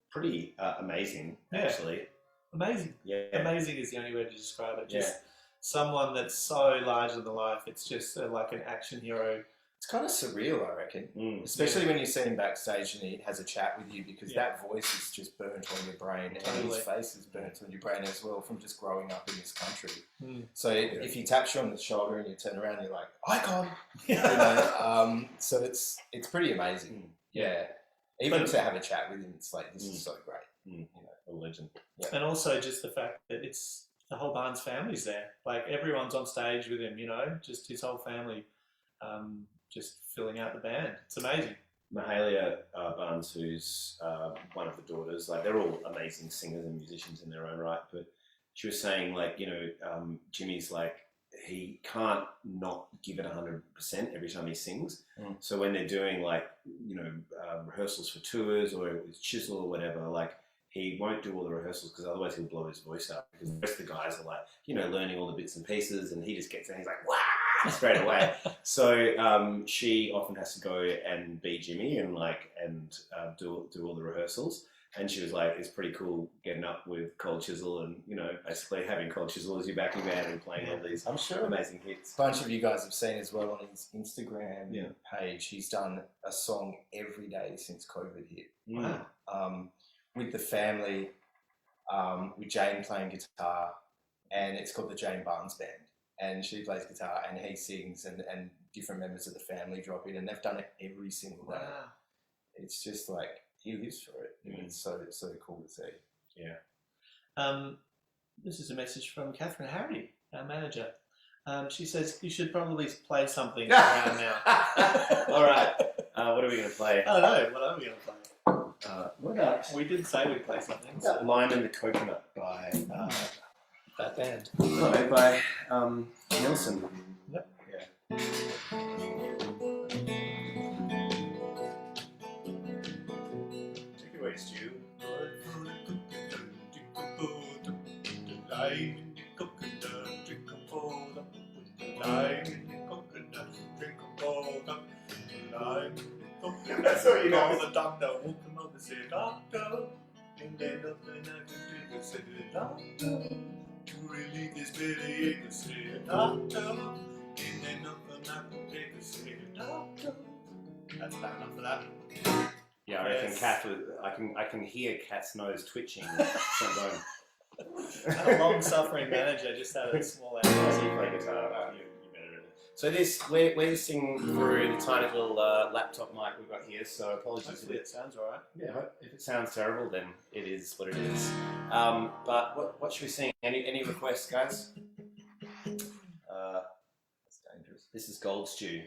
Pretty amazing, Yeah. actually. Amazing. Yeah. Amazing is the only way to describe it. Just Yeah. someone that's so larger than life. It's just like an action hero. It's kind of surreal, I reckon. Especially when you see him backstage and he has a chat with you, because that voice is just burnt on your brain, and his face is burnt on your brain as well from just growing up in this country. So if he taps you on the shoulder and you turn around, you're like, icon! You know? So it's pretty amazing. Yeah. Even to have a chat with him, it's like, this is so great. You know, a legend. And also just the fact that it's the whole Barnes family's there. Like everyone's on stage with him, you know, just his whole family, just filling out the band. It's amazing. Mahalia Barnes, who's one of the daughters, like they're all amazing singers and musicians in their own right, but she was saying, like, you know, Jimmy's like, he can't not give it 100% every time he sings. So when they're doing, like, you know, rehearsals for tours or with Chisel or whatever, like, he won't do all the rehearsals because otherwise he'll blow his voice out, because the rest of the guys are like, you know, learning all the bits and pieces, and he just gets there and he's like, wow, straight away. So she often has to go and be Jimmy and do all the rehearsals. And she was like, it's pretty cool getting up with Cold Chisel and, you know, basically having Cold Chisel as your backing band and playing all these amazing hits. A bunch of you guys have seen as well on his Instagram page. He's done a song every day since COVID hit. Wow. With the family, with Jane playing guitar, and it's called the Jane Barnes Band. And she plays guitar and he sings, and different members of the family drop in, and they've done it every single day. Wow. It's just like, he lives for it. It's so cool to see. Yeah. This is a message from Catherine Harry, our manager. She says, you should probably play something around now. All right. What are we going to play? I don't know. What are we going to play? What about We did say we'd play something. Lime and the Coconut by That band. no, by Nelson. Yep. Yeah. Take it away, Stu. That's what you know. The doctor will come over and say, doctor, and then nothing I can do to say, doctor, to relieve this bellyache, and say, doctor, and then nothing I can take to say, doctor. That's bad enough for that. Yeah, I reckon Yes. Kath was, I can hear Kath's nose twitching. Something. And a long-suffering manager just had a small So outburst. you play guitar. You better. So this, we're listening through the tiny little laptop mic we've got here. So apologies if Hopefully it sounds alright. Yeah, if it sounds terrible, then it is what it is. But what should we sing? Any requests, guys? That's dangerous. This is Gold Stew.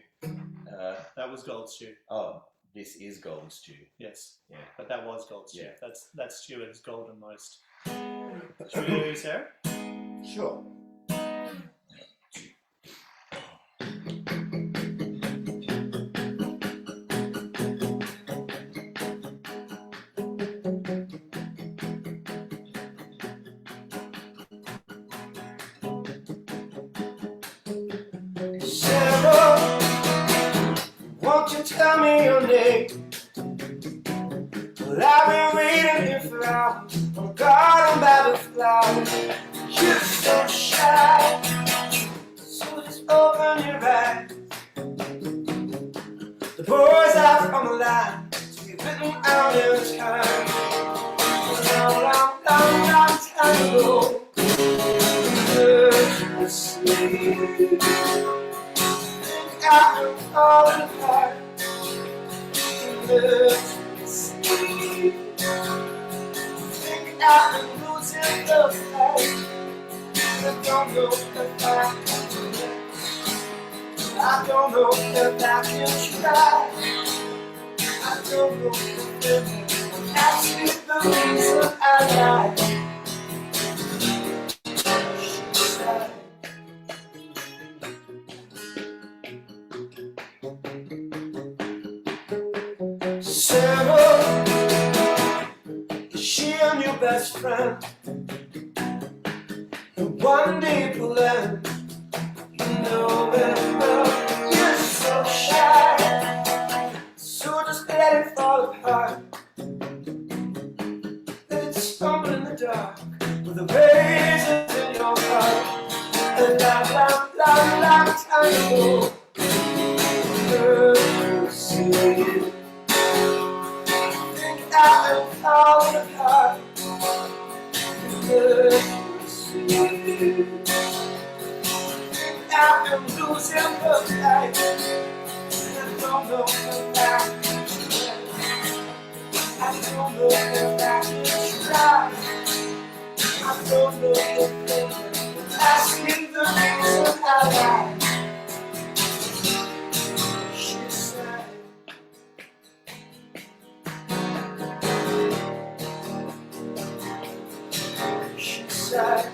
That was Gold Stew. Oh, this is Gold Stew. Yes. Yeah. But that was Gold Stew. Yeah. That's Stuart's golden most. Should we hear you, Sarah? Sure. Sarah, won't you tell me your name? Well, I've been waiting here for hours on a garden by the flowers. You're so shy, so just open your eyes. The boys out from the line to be written out in time. A long time ago, the birds sleep. I'm falling apart. Think I'm losing the fight. I don't know if I can do it. I don't know if I can try. I don't know if that's the reason I lie. Sarah, is she and your best friend? And one day plan, you know that well, you're so shy, so just let it fall apart. Let it stumble in the dark with the raisins in your heart. And long time ago, you see. I'm falling apart. I'm losing the fight. I don't know if I can try. I don't know if I can try. I don't know if I can asking the reason I lied. She said, she said,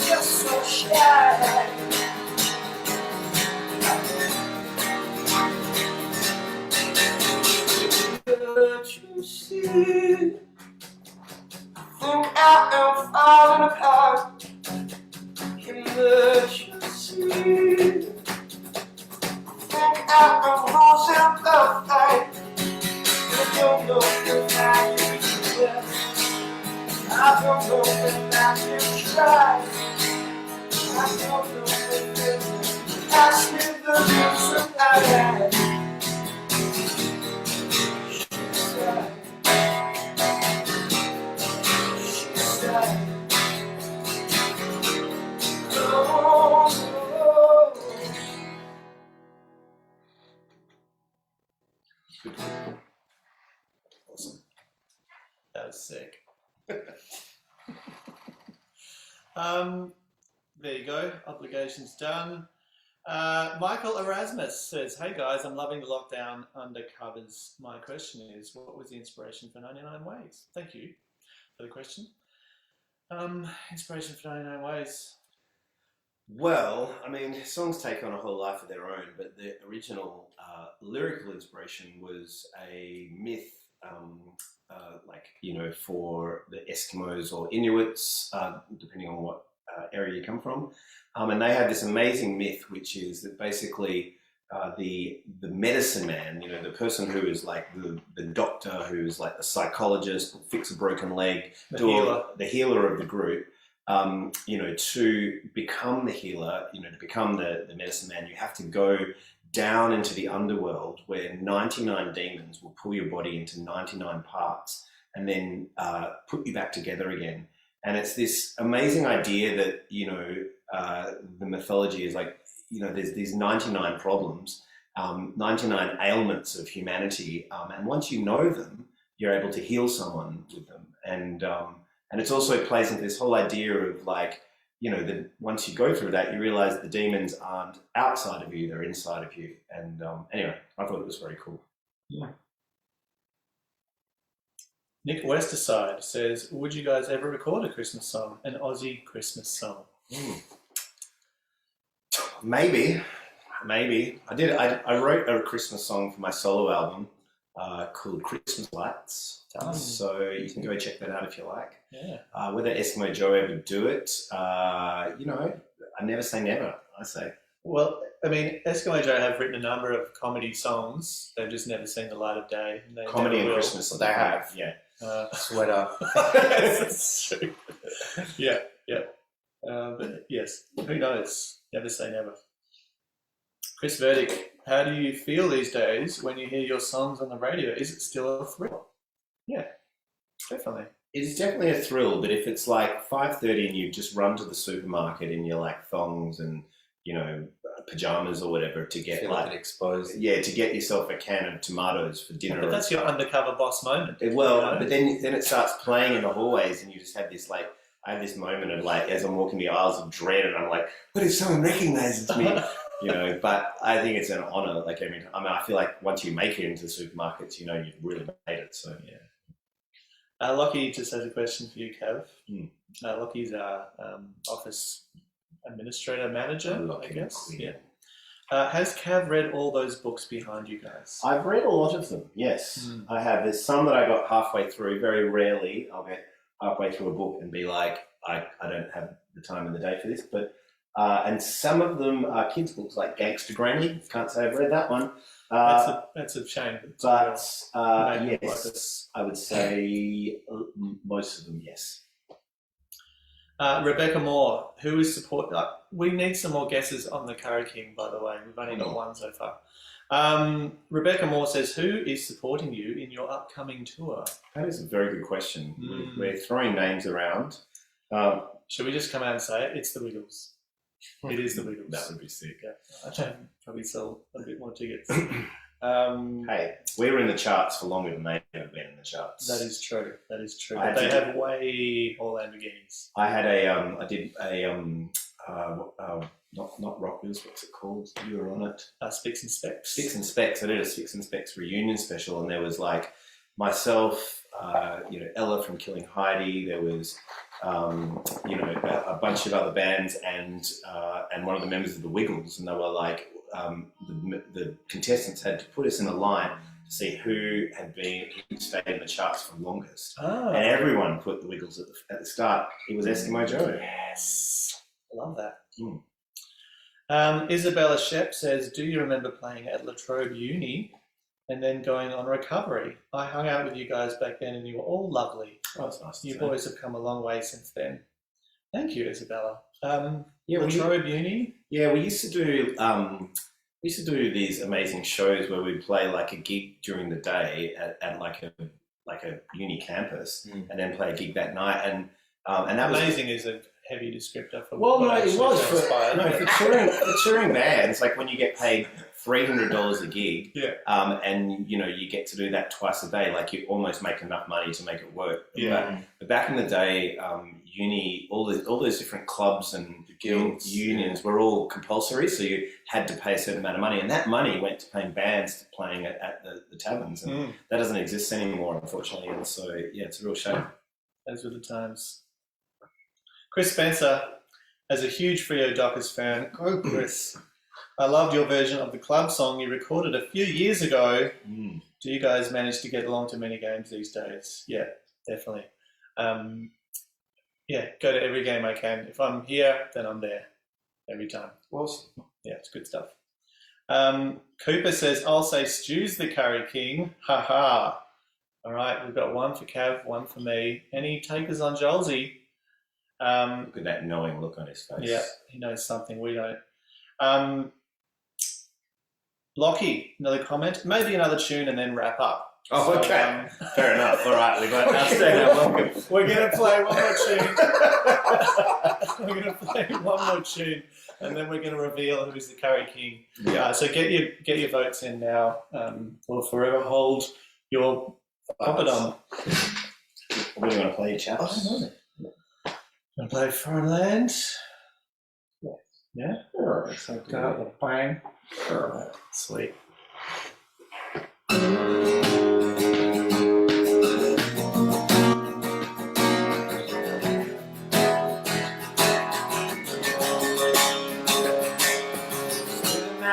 you're so shy. But you see, think I am falling apart. But you see, think I am losing the fight. I don't know if I can do it. I don't know if I can try. I don't know if it's asking the reason I lied. She said, oh, Awesome. That was sick. There you go. Obligations done. Michael Erasmus says, "Hey guys, I'm loving the lockdown undercovers. My question is, what was the inspiration for 99 Ways?" Thank you for the question. Inspiration for 99 Ways. Well, I mean, songs take on a whole life of their own, but the original lyrical inspiration was a myth, for the Eskimos or Inuits, depending on what area you come from. And they have this amazing myth, which is that basically the medicine man, the person who is like the doctor, who's like the psychologist, will fix a broken leg, the healer of the group, to become the healer, to become the medicine man, you have to go down into the underworld where 99 demons will pull your body into 99 parts and then put you back together again. And it's this amazing idea that, the mythology is like, there's these 99 problems, 99 ailments of humanity. And once you know them, you're able to heal someone with them. And it also plays into this whole idea of like, that once you go through that, you realize the demons aren't outside of you, they're inside of you. And anyway, I thought it was very cool. Yeah. Nick Westerside says, would you guys ever record a Christmas song, an Aussie Christmas song? Maybe. I wrote a Christmas song for my solo album called Christmas Lights. So you can go check that out if you like. Yeah. Whether Eskimo Joe ever do it, I never say never, I say. Well, I mean, Eskimo Joe have written a number of comedy songs. They've just never seen the light of day. And Comedy and Christmas. They have. Yeah. Sweater. That's true. Yeah. But yes, who knows? Never say never. Chris Verdick, how do you feel these days when you hear your songs on the radio? Is it still a thrill? Yeah, definitely. It is definitely a thrill, but if it's like 5:30 and you just run to the supermarket in your like thongs and pajamas or whatever to get exposed, to get yourself a can of tomatoes for dinner. But that's your undercover boss moment. But then it starts playing in the hallways, and you just have this like. I have this moment of like, as I'm walking the aisles of dread, and I'm like, what if someone recognizes me? But I think it's an honor. Like, I feel like once you make it into the supermarkets, you've really made it. So yeah. Lockie just has a question for you, Kev. Lockie's our office administrator manager, I guess. Yeah. Has Kev read all those books behind you guys? I've read a lot of them. Yes, I have. There's some that I got halfway through. Very rarely I'll get halfway through a book and be like, I don't have the time in the day for this. But and some of them are kids' books, like Gangster Granny. Can't say I've read that one. That's a shame. But yes, I would say most of them, yes. Rebecca Moore, who is support? We need some more guesses on the Curry King, by the way. We've only got one so far. Rebecca Moore says, who is supporting you in your upcoming tour? That is a very good question. We're throwing names around. Should we just come out and say it? It's the Wiggles. It is the Wiggles. That would be sick. Yeah. I should probably sell a bit more tickets. Hey, we were in the charts for longer than they've ever been in the charts. That is true. That is true. I But they did- have way more Lamborghinis. I had I did a not Rock Wheels. What's it called? You were on it. Spicks and Specs. Sticks and Specs. I did a Sticks and Specs reunion special, and there was like myself, Ella from Killing Heidi. There was, a bunch of other bands, and one of the members of the Wiggles, and they were like, the contestants had to put us in a line to see who stayed in the charts for longest, Oh, and everyone put the Wiggles at the start. It was Eskimo Joe. yes. I love that. Mm. Isabella Shep says, do you remember playing at Latrobe Uni and then going on recovery? I hung out with you guys back then and you were all lovely. Oh, that's nice. You boys have come a long way since then. Thank you, Isabella. Yeah, Latrobe Uni? Yeah, we used to do these amazing shows where we'd play like a gig during the day at like a uni campus, and then play a gig that night, and that was amazing is a heavy descriptor for well, what no, it actually was transpired. for touring bands. Like when you get paid $300 a gig, Yeah. And you get to do that twice a day. Like you almost make enough money to make it work. Yeah. But back in the day, uni, all those different clubs and guilds, unions were all compulsory, so you had to pay a certain amount of money, and that money went to paying bands playing at the taverns, and that doesn't exist anymore, unfortunately. And so, yeah, it's a real shame. Those were the times. Chris Spencer, as a huge Frio Dockers fan, go Chris. I loved your version of the club song you recorded a few years ago. Do you guys manage to get along to many games these days? Yeah, definitely. Go to every game I can. If I'm here, then I'm there every time. Awesome. Yeah, it's good stuff. Cooper says, I'll say Stu's the curry king. Ha ha. All right, we've got one for Cav, one for me. Any takers on Jolsey? Look at that knowing look on his face. Yeah, he knows something we don't. Lockie, another comment. Maybe another tune and then wrap up. Oh, So, okay. Fair enough. All right, we've got outstanding. Welcome. We're going to play one more tune. We're going to play one more tune, and then we're going to reveal who is the Curry King. Yeah. So get your votes in now, or forever hold your poppadom. What do you want to play, chaps? I don't know. Want to play Foreign Land? Yeah? Sure. Go out with a bang. Sure. Sweet.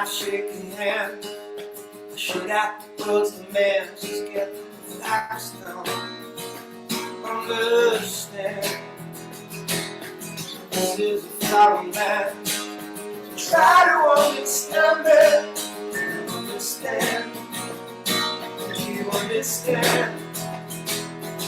Shaking hand, shoot out the world's demand, just get the facts down. Understand, this is a foreign land. Try to understand it. Understand, do you understand?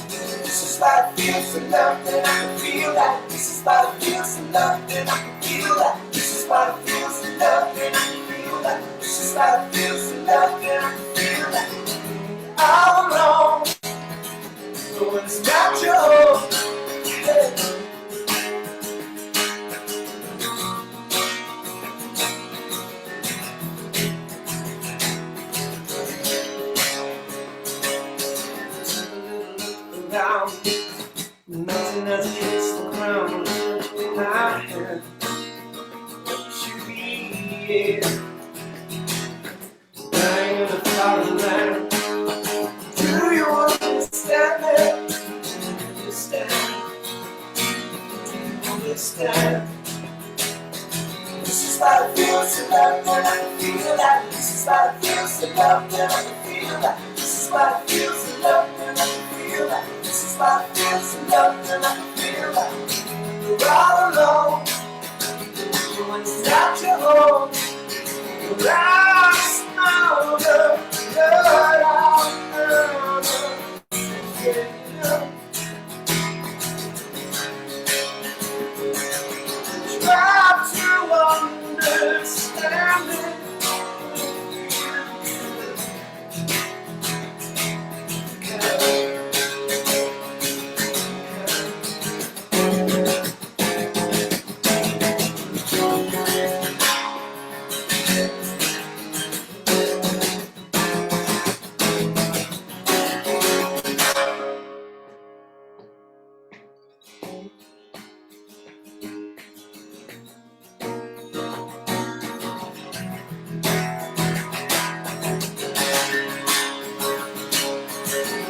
This is what it feels to love, and I can feel that. This is what it feels to love, and I can feel that. This is what it feels to love, and I can feel that. This is what it feels to love, and I can feel that. All alone, but when it's not your home, nothing as it hits the ground. My hand should be here, dying in a foreign land. Do you understand it? Understand? Do you understand? This is what it feels to love, and I can feel that. This is what it feels to love, and I can feel that. This is what it feels to love, and I can feel that. This is what it feels to love, and I can feel that. You're all alone, when it's not your home. You're lost now, you're out, yeah. Try to understand it.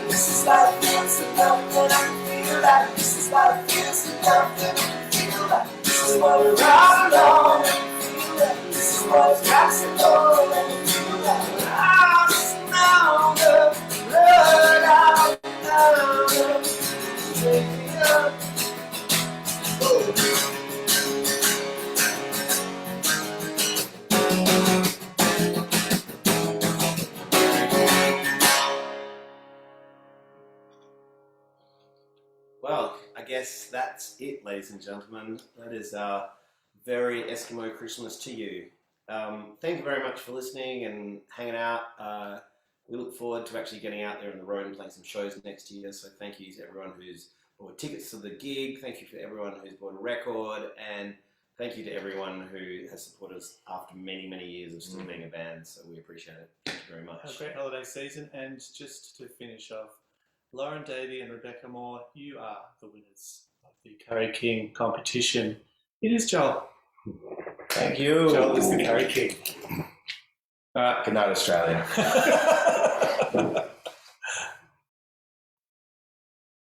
This is what it feels to love that I can feel like. This is what it feels to love that I can feel like. This is what we're all alone and I feel like. This is what it's got to go and I feel like. I just know the blood out of take me up. Well, I guess that's it, ladies and gentlemen. That is our very Eskimo Christmas to you. Thank you very much for listening and hanging out. We look forward to actually getting out there on the road and playing some shows next year. So thank you to everyone who's bought tickets to the gig. Thank you for everyone who's bought a record. And thank you to everyone who has supported us after many, many years of still being a band. So we appreciate it. Thank you very much. Have a great holiday season. And just to finish off, Lauren Davey and Rebecca Moore, you are the winners of the Curry King competition. It is Joel. Thank you. Joel is the Curry King. All right. Good night, Australia.